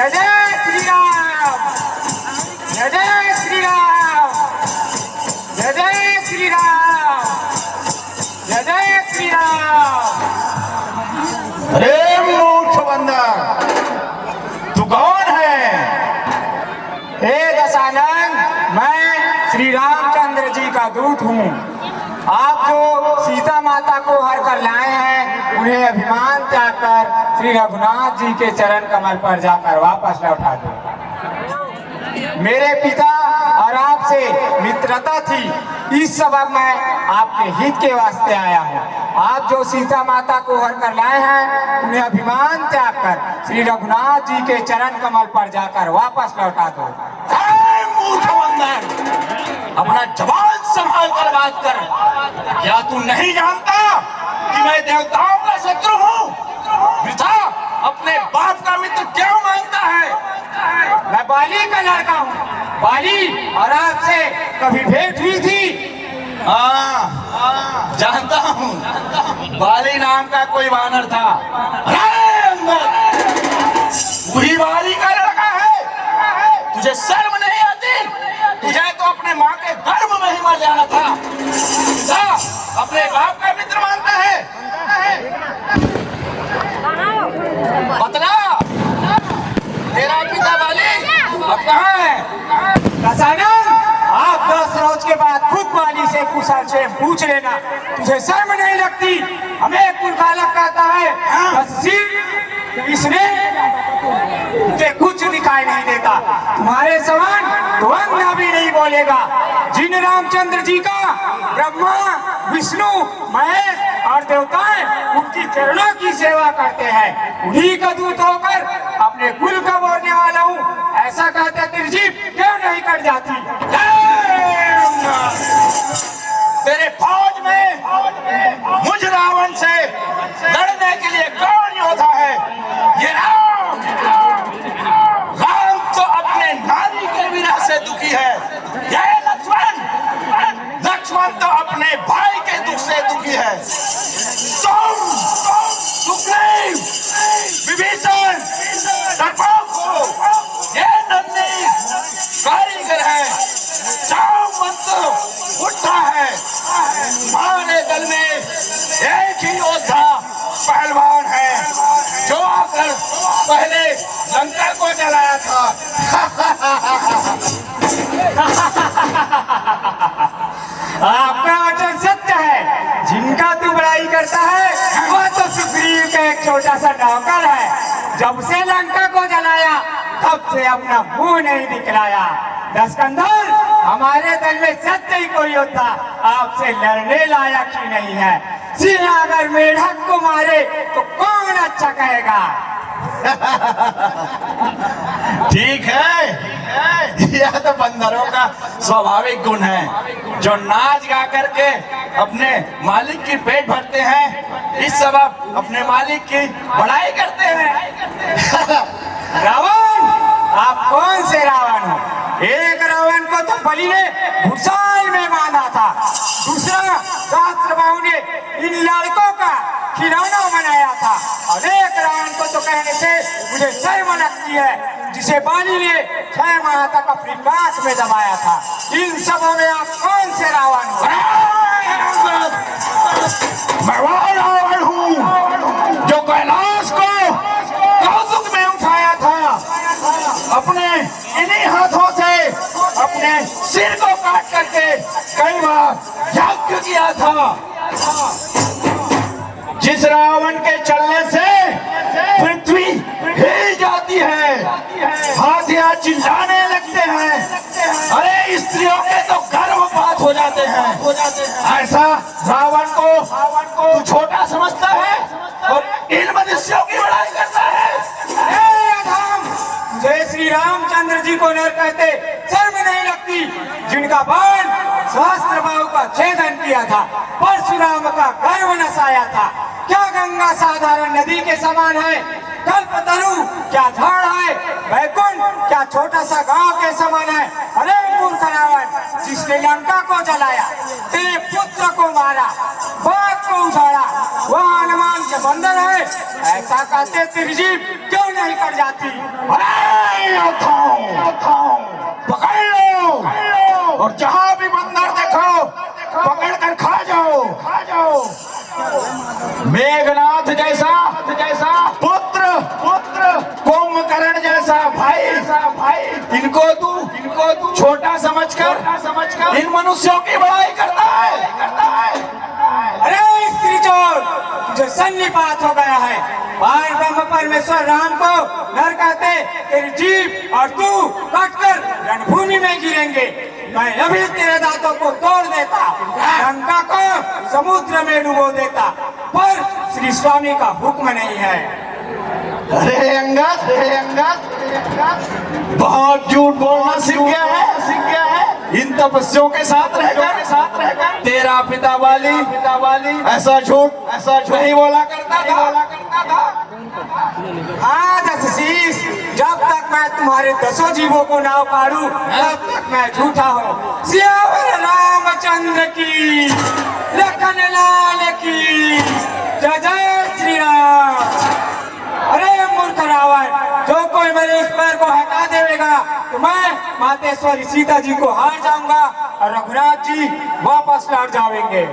जय जय श्री राम, जय जय श्री राम, जय जय श्री राम, जय जय श्री राम। अरे मूर्ख बंदर, तू कौन है? हे दशानन, मैं श्री रामचंद्र जी का दूत हूँ। आप जो सीता माता को हर कर लाए हैं, उन्हें अभिमान त्याग कर श्री रघुनाथ जी के चरण कमल पर जाकर वापस लौटा दो। मेरे पिता और आपसे मित्रता थी, इस सबब मैं आपके हित के वास्ते आया हूँ। आप जो सीता माता को हर कर लाए हैं, उन्हें अभिमान त्याग कर श्री रघुनाथ जी के चरण कमल पर जाकर वापस लौटा दो। मूर्ख बंदर, अपना जवान संभाल कर बात कर। क्या तू नहीं जानता कि मैं देवताओं का शत्रु हूँ? वृथा अपने बाप का मित्र क्यों मांगता है? मैं बाली का लड़का हूँ। बाली और आपसे कभी भेंट हुई थी? हाँ, जानता हूँ। बाली नाम का कोई वानर था। वही बाली का लड़का है। तुझे शर्म नहीं आती? तुझे तो अपने माँ के गर्भ में ही मर जाना था। अपने बाप का मित्र मानता है। बतला, तेरा पिता बाली अब कहाँ है? दशानन, आप 10 रोज के बाद खुद बाली से कुशल से पूछ लेना। तुझे शर्म नहीं लगती? हमें कुलकालक कहता है, इसने तुझे कुछ दिखाई नहीं देता। तुम्हारे समान तो अंधा भी नहीं बोलेगा। जिन रामचंद्र जी का ब्रह्मा, विष्णु, महेश और देवताएं उनकी चरणों की सेवा करते हैं, उन्हीं का दूत होकर अपने कुल का बोलने वाला हूँ। ऐसा कहते निर्जीव क्यों नहीं कट जाती? तेरे फौज में मुझ रावण से लड़ने के लिए कौन योद्धा है? ये राम। राम तो अपने नारी के विरह से दुखी है। ये लक्ष्मण, लक्ष्मण तो अपने भाई के दुख से दुखी है। तुम सुग्रीव, विभीषण, डरपोक हो। ये नन्ही कारीगर है। जाओ मंत्र उठा है। हमारे दल में एक ही योद्धा पहलवान है, जो आकर पहले लंका को जलाया था। आपका वचन सत्य है। जिनका तू बड़ाई करता है, वो तो सुग्रीव का एक छोटा सा नौकर है। जब से लंका को जलाया, तब से अपना मुंह नहीं दिखलाया। दशकंधर, हमारे दल में सत्य ही कोई योद्धा आपसे लड़ने लायक ही नहीं है। सिंह अगर मेढक को मारे तो कौन अच्छा कहेगा? ठीक है, यह तो बंदरों का स्वाभाविक गुण है, जो नाच गा करके अपने मालिक की पेट भरते हैं, इस सबब अपने मालिक की बड़ाई करते हैं। रावण, आप कौन से रावण हो? एक रावण को तो बलि ने घुड़साल में बांधा था, दूसरा सहस्त्रबाहु ने इन लड़कों का खिलौना बनाया था, और एक रावण को तो कहने से मुझे शर्म लगती है, जिसे बाली ने 6 माह तक अपनी नाक में दबाया था। इन सबों में आप कौन से रावण हो? मैं वो रावण हूँ जो कैलाश को कौतुक में उठाया था, अपने इन्हीं हाथों से अपने सिर को काट करके कई बार यज्ञ किया था। जिस रावण के चलने से पृथ्वी हिल जाती है, हाथियां चिल्लाने लगते हैं, अरे स्त्रियों के तो गर्भपात हो जाते हैं। ऐसा रावण को तू छोटा समझता है और इन मनुष्यों की बड़ाई करता है। जय श्री रामचंद्र जी को नर कहते शर्म नहीं लगती, जिनका बाण सहस्त्रबाहु का छेदन किया था, परशुराम का गर्व नसाया था। क्या गंगा साधारण नदी के समान है? कल्पतरु क्या झाड़ है? वैकुंठ क्या छोटा सा गांव के समान है? अरे मूर्ख रावण, जिसने लंका को जलाया, तेरे पुत्र को मारा, बाग को उजाड़ा, वह हनुमान के बंदर है, ऐसा कहते तेरी जीभ क्यों नहीं कट जाती? अरे उठाओ, पकड़ लो और जहां भी बंदर देखो पकड़ कर खा जाओ। मेघनाथ जैसा पुत्र कुंभकर्ण जैसा भाई इनको तू छोटा समझकर इन मनुष्यों की बड़ाई करता है। अरे स्त्री चोर, तुझे सन्निपात हो गया है। बार ब्रह्म परमेश्वर राम को नर कहते तेरी जीभ और तू कटकर रणभूमि में गिरेंगे। मैं अभी तेरे दांतों को तोड़ देता, लंका को समुद्र में डुबो देता, पर श्री स्वामी का हुक्म नहीं है। अरे अंगद बहुत झूठ बोलना सीख गया है। इन तपस्वियों के साथ रहकर तेरा पिता वाली ऐसा झूठ नहीं बोला करता था। हाँ दशशीष, जब तक मैं तुम्हारे 10 जीवों को ना उखाड़ू तब तक मैं झूठा हूँ। सियावर रामचंद्र की, लखन लाल की, जय जय श्री राम। अरे मूर्ख रावण, जो कोई मेरे इस पैर को हटा देगा तो मैं मातेश्वरी सीता जी को हार जाऊंगा और रघुनाथ जी वापस लौट जाएंगे।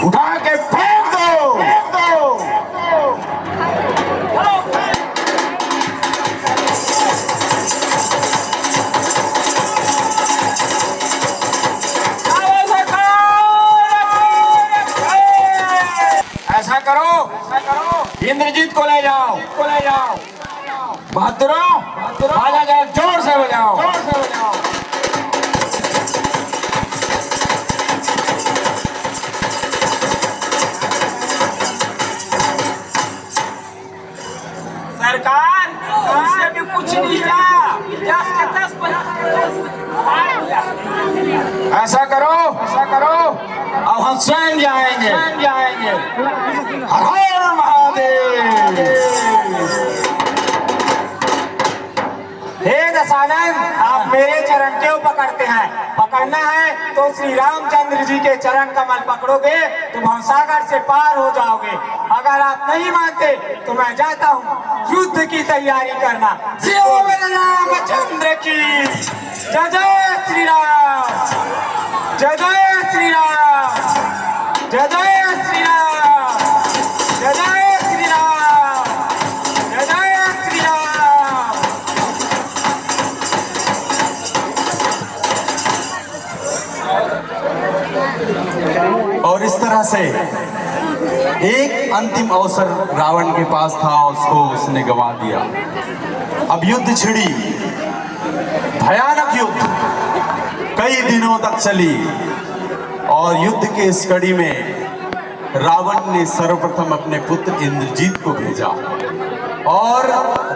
उठा के फेंक दो। ऐसा करो, इंद्रजीत को ले जाओ। बहादुरों, बाजा जाओ, जोर से बजाओ। सरकार, इससे भी कुछ नहीं रहा। 10 के 10 ऐसा करो, अब हम स्वयं जाएंगे। हर हर महादेव। हे दशानन, आप मेरे चरण क्यों पकड़ते हैं? पकड़ना है तो श्री रामचंद्र जी के चरण कमल पकड़ोगे तो भवसागर से पार हो जाओगे। अगर आप नहीं मानते तो मैं जाता हूँ युद्ध की तैयारी करना। सियावर रामचंद्र की, जय जय श्री राम, जय जय श्री राम, जय जय श्री राम, जय जय श्री राम, जय जय श्री राम। और इस तरह से एक अंतिम अवसर रावण के पास था, उसको उसने गंवा दिया। अब युद्ध छिड़ी, भयानक युद्ध कई दिनों तक चली और युद्ध के इस कड़ी में रावण ने सर्वप्रथम अपने पुत्र इंद्रजीत को भेजा और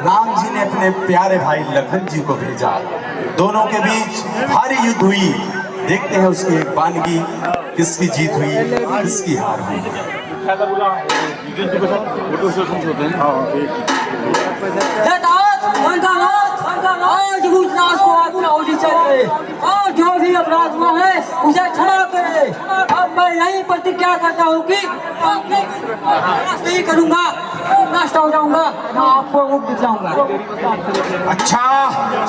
राम जी ने अपने प्यारे भाई लखन जी को भेजा। दोनों के बीच भारी युद्ध हुई। देखते हैं उसकी एक वानगी, किसकी जीत हुई, किसकी हार हुई। आज भूतनाथ को आज्ञा होनी चाहिए और जो भी अपराध हुआ है उसे क्षमा करे। अब मैं यही प्रतिज्ञा करता हूँ कि नहीं करूँगा, नष्ट हो जाऊंगा, मैं आपको मुक्त दिलाऊंगा। अच्छा,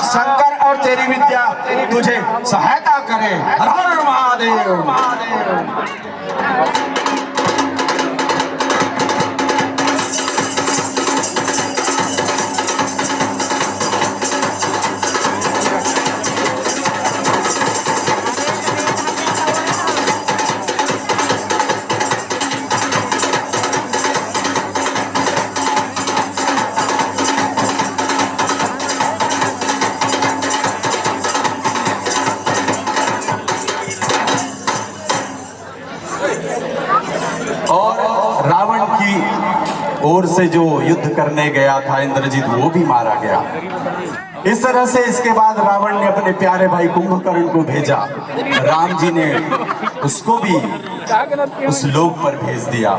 शंकर और तेरी विद्या तुझे सहायता करे। हर हर महादेव। ओर से जो युद्ध करने गया था इंद्रजीत, वो भी मारा गया। इस तरह से इसके बाद रावण ने अपने प्यारे भाई कुंभकर्ण को भेजा। राम जी ने उसको भी उस लोक पर भेज दिया।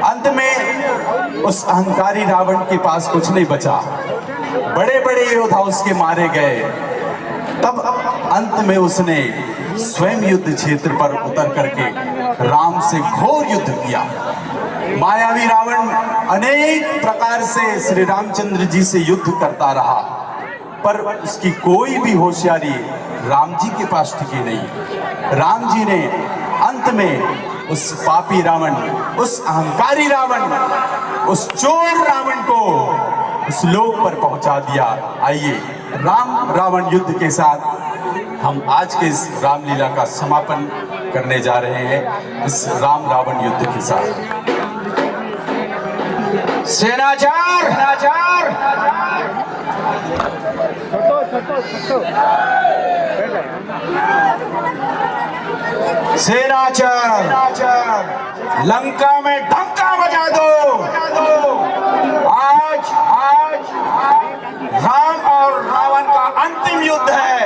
अंत में उस अहंकारी रावण के पास कुछ नहीं बचा। बड़े बड़े योद्धा उसके मारे गए। तब अंत में उसने स्वयं युद्ध क्षेत्र पर उतर करके राम से घोर युद्ध किया। मायावी रावण अनेक प्रकार से श्री रामचंद्र जी से युद्ध करता रहा, पर उसकी कोई भी होशियारी राम जी के पास टिकी नहीं। राम जी ने अंत में उस पापी रावण, उस अहंकारी रावण, उस चोर रावण को उस लोक पर पहुंचा दिया। आइए राम रावण युद्ध के साथ हम आज के इस रामलीला का समापन करने जा रहे हैं, इस राम रावण युद्ध के साथ। सेनाचार, सेनाचार, लंका में डंका बजा दो। आज राम और रावण का अंतिम युद्ध है।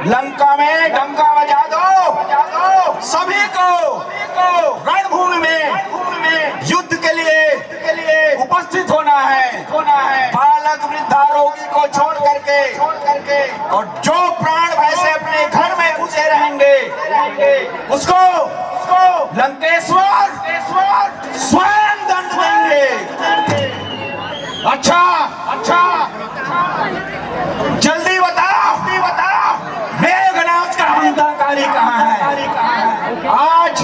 लंका में डंका बजा दो। सभी को रणभूमि में युद्ध के लिए उपस्थित होना है। बालक वृद्धा रोगी को छोड़ करके और जो प्राण भय से अपने घर में घुसे रहेंगे उसको लंकेश्वर स्वयं दंड देंगे। अच्छा, जल्दी बताओ मेघनाथ का हंताकारी कहाँ है? आज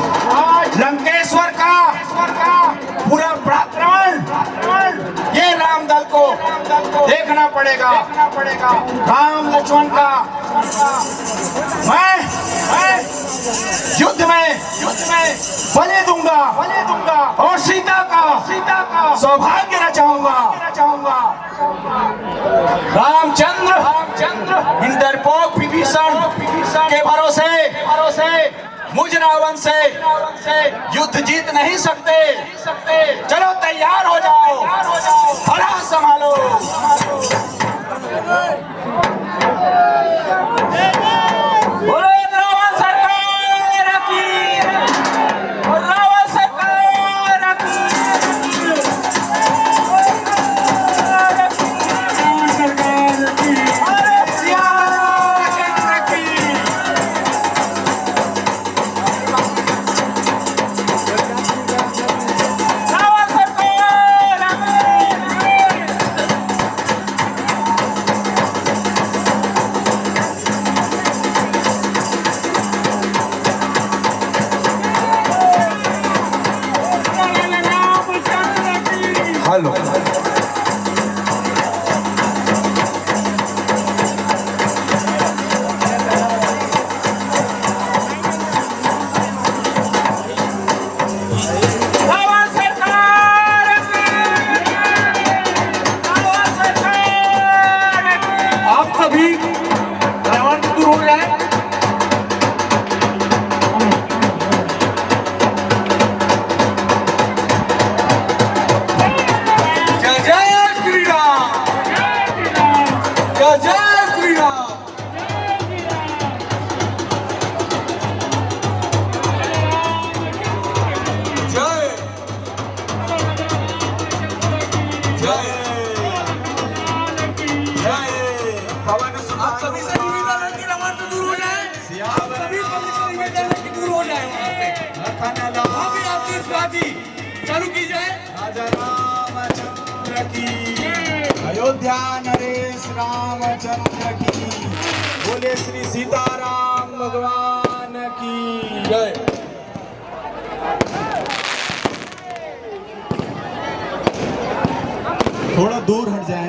लंकेश्वर का पूरा पराक्रम ये रामदल को देखना पड़ेगा। राम लक्ष्मण का मैं युद्ध में बलि दूंगा और सीता का सौभाग्य रचाऊंगा। रामचंद्र इन डरपोक विभीषण के भरोसे मुझ रावण से युद्ध जीत नहीं सकते। चलो तैयार हो जाओ, भला संभालो। बोलो रावण सरकार की, रावण सरकार की, अरे श्यामचंद्र की। हेलो, आप सभी रावण से दूर हो जाए। जय जय श्री राम, जय जय श्री राम। जय जय पवन आप सभी से निवेदन है कि रावण से दूर हो जाए। सभी पब्लिक से निवेदन है कि दूर हो जाए वहाँ से। अभी आपकी इस बात ही चालू की जाए। राजा रामचंद्र की, अयोध्या नरेश रामचंद्र की, बोले श्री सीताराम भगवान की जय। थोड़ा दूर हट जाए,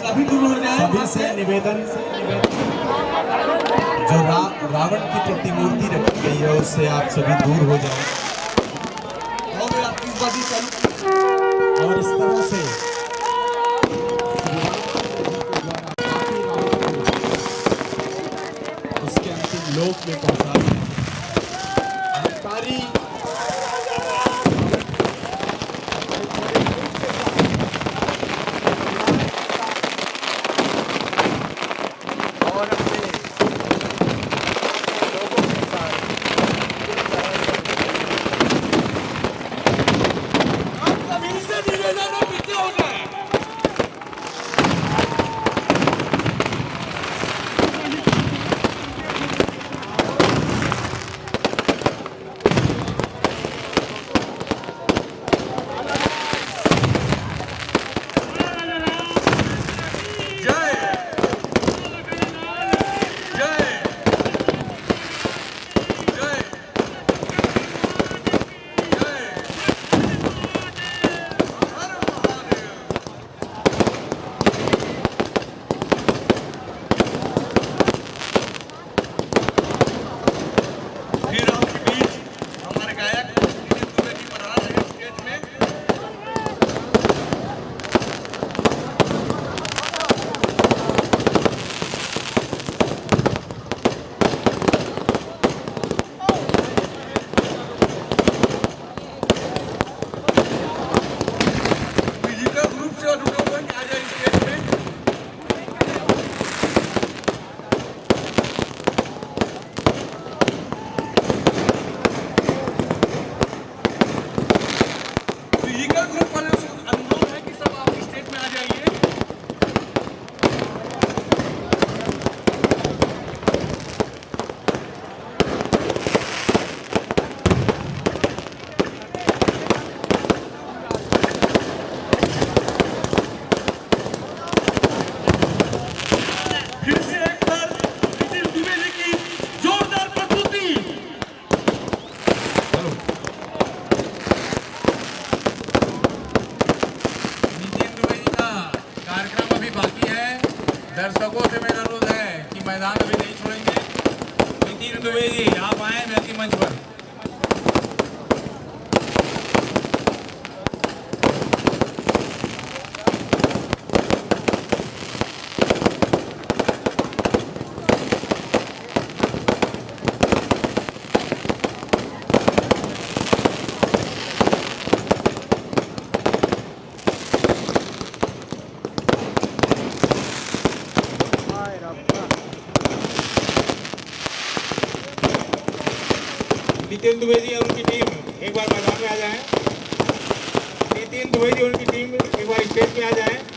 सभी दूर हो जाए। सभी से निवेदन, जो रावण की प्रतिमूर्ति रखी गई है उससे आप सभी दूर हो जाएं। अभी आपकी इस बात ही चालू। और इस तरह से उसके अंतिम लोक में पहुंचा दिया। अहंकारी छोड़ेंगे। नितिन द्विवेदी आप आए व्यक्ति मंच पर। नितिन द्विवेदी और उनकी टीम एक बार मैदान में आ जाएं। नितिन द्विवेदी और उनकी टीम एक बार स्टेज पे आ जाएं।